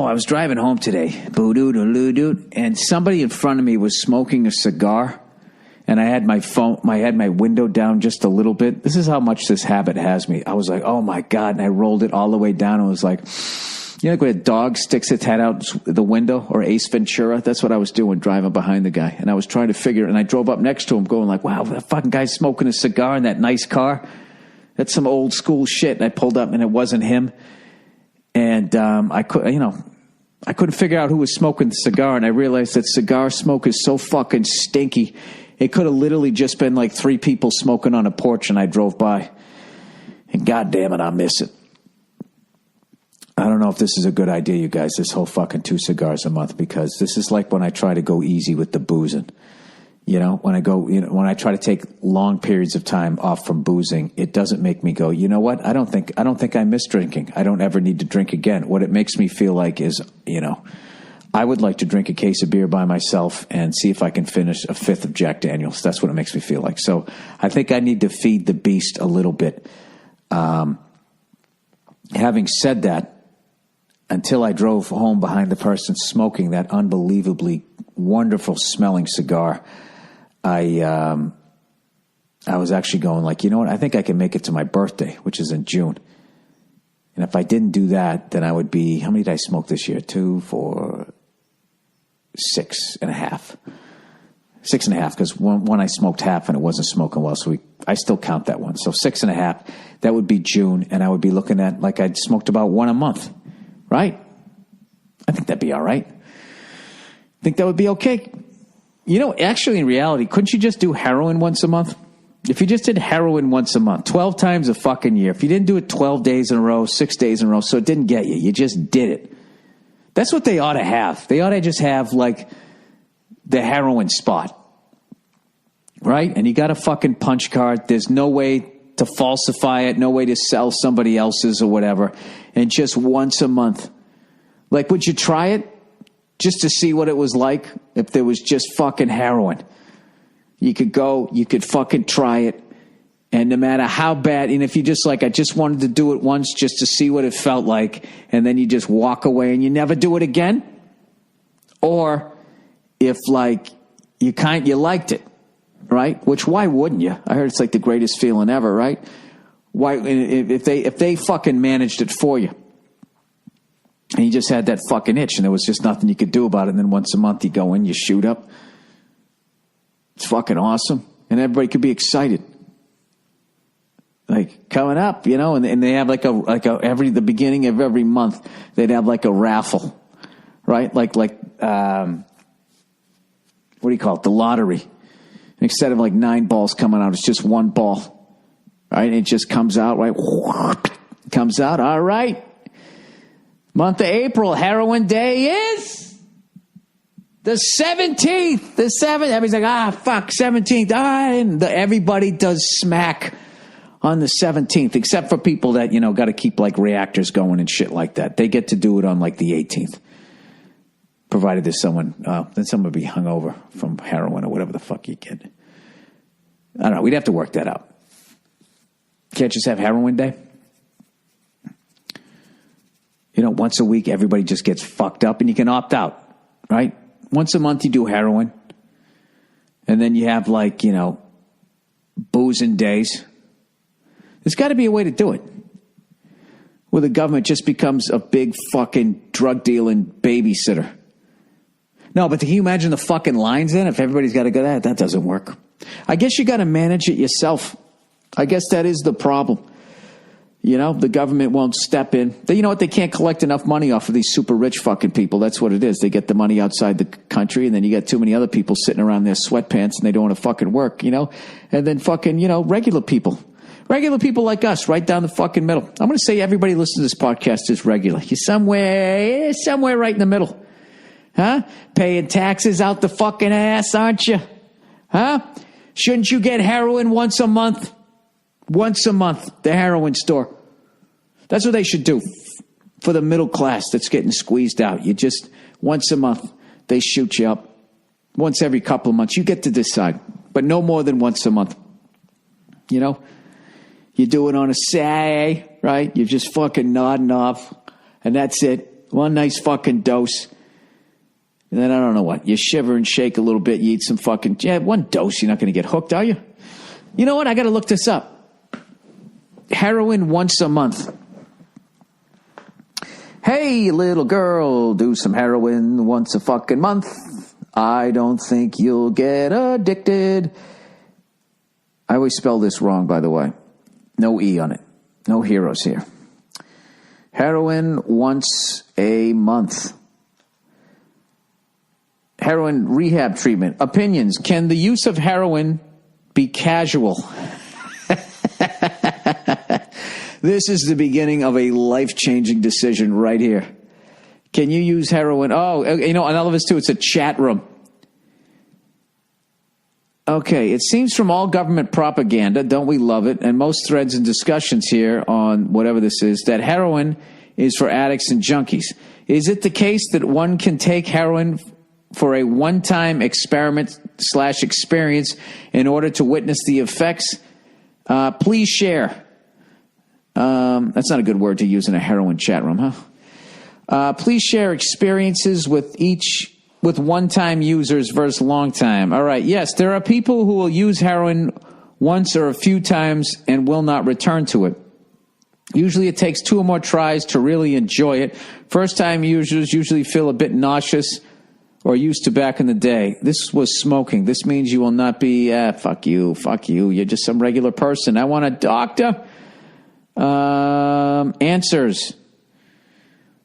I was driving home today, boo-doo-doo-doo-doo, and somebody in front of me was smoking a cigar, and I had my window down just a little bit. This is how much this habit has me. I was like, oh my God, and I rolled it all the way down and was like, you know, like when a dog sticks its head out the window, or Ace Ventura? That's what I was doing, driving behind the guy, and I was trying to figure, and I drove up next to him going like, wow, that fucking guy's smoking a cigar in that nice car. That's some old school shit, and I pulled up, and it wasn't him. And I couldn't figure out who was smoking the cigar, and I realized that cigar smoke is so fucking stinky. It could have literally just been like 3 people smoking on a porch, and I drove by. And God damn it, I miss it. I don't know if this is a good idea, you guys, this whole fucking 2 cigars a month, because this is like when I try to go easy with the boozing. You know, when I try to take long periods of time off from boozing, it doesn't make me go, you know what? I don't think I miss drinking. I don't ever need to drink again. What it makes me feel like is, you know, I would like to drink a case of beer by myself and see if I can finish a 5th of Jack Daniels. That's what it makes me feel like. So I think I need to feed the beast a little bit. Having said that, until I drove home behind the person smoking that unbelievably wonderful smelling cigar, I was actually going like, you know what? I think I can make it to my birthday, which is in June. And if I didn't do that, then I would be, how many did I smoke this year? 2, 4, 6.5. 6.5, because one I smoked half and it wasn't smoking well, so I still count that one. So 6.5, that would be June, and I would be looking at like I'd smoked about 1 a month, right? I think that'd be all right. I think that would be okay. You know, actually, in reality, couldn't you just do heroin once a month? If you just did heroin once a month, 12 times a fucking year, if you didn't do it 12 days in a row, 6 days in a row, so it didn't get you, you just did it. That's what they ought to have. They ought to just have, like, the heroin spot, right? And you got a fucking punch card. There's no way to falsify it, no way to sell somebody else's or whatever. And just once a month. Like, would you try it? Just to see what it was like if there was just fucking heroin. You could go, you could fucking try it. And no matter how bad, and if you just like, I just wanted to do it once just to see what it felt like, and then you just walk away and you never do it again. Or if like you liked it, right? Which why wouldn't you? I heard it's like the greatest feeling ever, right? Why if they fucking managed it for you? And you just had that fucking itch, and there was just nothing you could do about it. And then once a month you go in, you shoot up. It's fucking awesome. And everybody could be excited. Like, coming up, you know, and they have like the beginning of every month, they'd have like a raffle, right? Like what do you call it? The lottery. And instead of like 9 balls coming out, it's just 1 ball, right? And it just comes out, right? Comes out, all right. Month of April, heroin day is the 17th. The 7th. Everybody's like, fuck, 17th. And everybody does smack on the 17th, except for people that, you know, got to keep like reactors going and shit like that. They get to do it on like the 18th. Provided there's someone, then someone would be hungover from heroin or whatever the fuck you get. I don't know. We'd have to work that out. Can't just have heroin day? You know, once a week, everybody just gets fucked up and you can opt out, right? Once a month, you do heroin. And then you have like, you know, boozing days. There's got to be a way to do it. Where the government just becomes a big fucking drug dealing babysitter. No, but can you imagine the fucking lines then? If everybody's got to go, that doesn't work. I guess you got to manage it yourself. I guess that is the problem. You know, the government won't step in. You know what? They can't collect enough money off of these super rich fucking people. That's what it is. They get the money outside the country, and then you got too many other people sitting around their sweatpants, and they don't want to fucking work, you know? And then fucking, you know, regular people like us, right down the fucking middle. I'm going to say everybody listening to this podcast is regular. You're somewhere right in the middle. Huh? Paying taxes out the fucking ass, aren't you? Huh? Shouldn't you get heroin once a month? Once a month, the heroin store. That's what they should do for the middle class that's getting squeezed out. You just, once a month, they shoot you up. Once every couple of months. You get to decide. But no more than once a month. You know? You do it on a Saturday, right? You're just fucking nodding off. And that's it. One nice fucking dose. And then I don't know what. You shiver and shake a little bit. You eat some fucking... Yeah, one dose. You're not going to get hooked, are you? You know what? I got to look this up. Heroin once a month. Hey, little girl, do some heroin once a fucking month. I don't think you'll get addicted. I always spell this wrong, by the way. No E on it. No heroes here. Heroin once a month. Heroin rehab treatment. Opinions. Can the use of heroin be casual? This is the beginning of a life-changing decision right here. Can you use heroin? Oh, you know, and all of us too, it's a chat room. Okay, it seems from all government propaganda, don't we love it, and most threads and discussions here on whatever this is, that heroin is for addicts and junkies. Is it the case that one can take heroin for a one-time experiment/experience in order to witness the effects? Please share. That's not a good word to use in a heroin chat room, huh? Please share experiences with one-time users versus long-time. All right, yes, there are people who will use heroin once or a few times and will not return to it. Usually it takes 2 or more tries to really enjoy it. First-time users usually feel a bit nauseous or used to back in the day. This was smoking. This means you will not be, fuck you. You're just some regular person. I want a doctor. Answers.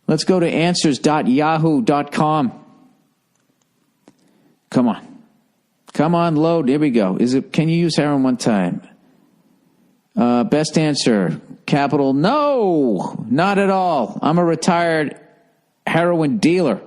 Let's go to answers.yahoo.com. Come on, load. Here we go. Can you use heroin one time? Best answer. Capital, no, not at all. I'm a retired heroin dealer.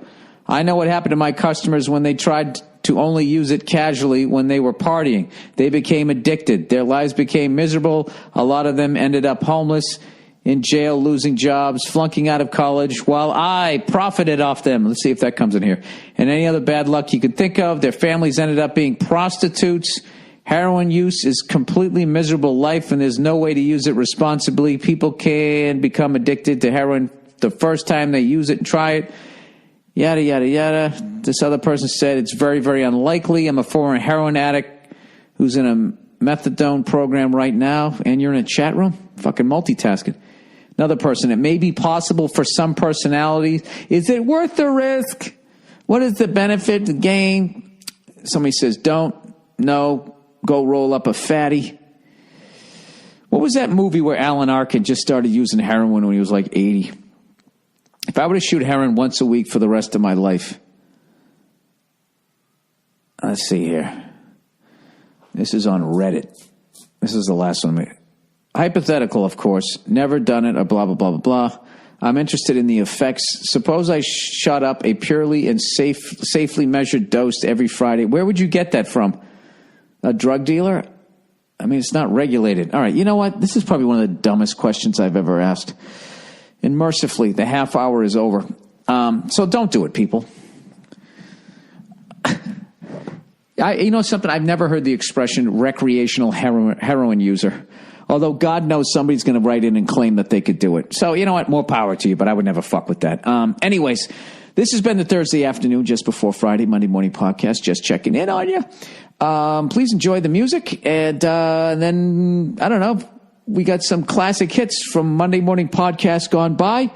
I know what happened to my customers when they tried to only use it casually when they were partying. They became addicted. Their lives became miserable. A lot of them ended up homeless, in jail, losing jobs, flunking out of college, while I profited off them. Let's see if that comes in here. And any other bad luck you could think of. Their families ended up being prostitutes. Heroin use is completely miserable life, and there's no way to use it responsibly. People can become addicted to heroin the first time they use it and try it. Yada, yada, yada. This other person said it's very, very unlikely. I'm a former heroin addict who's in a methadone program right now, and you're in a chat room? Fucking multitasking. Another person, it may be possible for some personalities. Is it worth the risk? What is the benefit, the gain? Somebody says, don't. No. Go roll up a fatty. What was that movie where Alan Arkin just started using heroin when he was like 80? If I were to shoot heroin once a week for the rest of my life. Let's see here. This is on Reddit. This is the last one. Hypothetical, of course. Never done it or blah, blah, blah, blah, blah. I'm interested in the effects. Suppose I shot up a purely and safely measured dose every Friday. Where would you get that from? A drug dealer? I mean, it's not regulated. All right, you know what? This is probably one of the dumbest questions I've ever asked. And mercifully, the half hour is over. So don't do it, people. You know something? I've never heard the expression recreational heroin user. Although God knows somebody's going to write in and claim that they could do it. So, you know what? More power to you, but I would never fuck with that. Anyways, this has been the Thursday afternoon, just before Friday, Monday morning podcast. Just checking in on you. Please enjoy the music. And then, I don't know, we got some classic hits from Monday morning podcast gone by.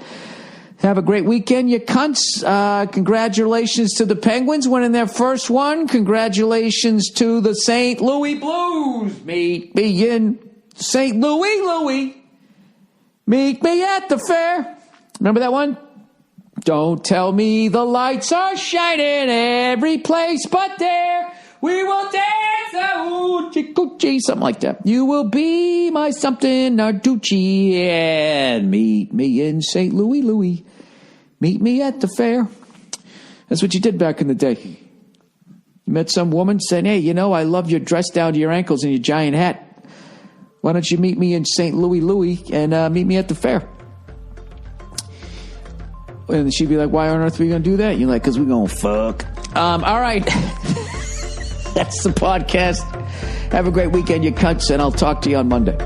Have a great weekend, you cunts. Congratulations to the Penguins winning their first one. Congratulations to the St. Louis Blues. Meet me in St. Louis. Meet me at the fair. Remember that one? Don't tell me the lights are shining every place but there. We will dance a hoochie coochie, something like that. You will be my something Narducci, and meet me in St. Louis. Meet me at the fair. That's what you did back in the day. You met some woman saying, hey, you know, I love your dress down to your ankles and your giant hat. Why don't you meet me in St. Louis and meet me at the fair? And she'd be like, why on earth are we going to do that? You're like, because we're going to fuck. All right. That's the podcast. Have a great weekend, you cunts, and I'll talk to you on Monday.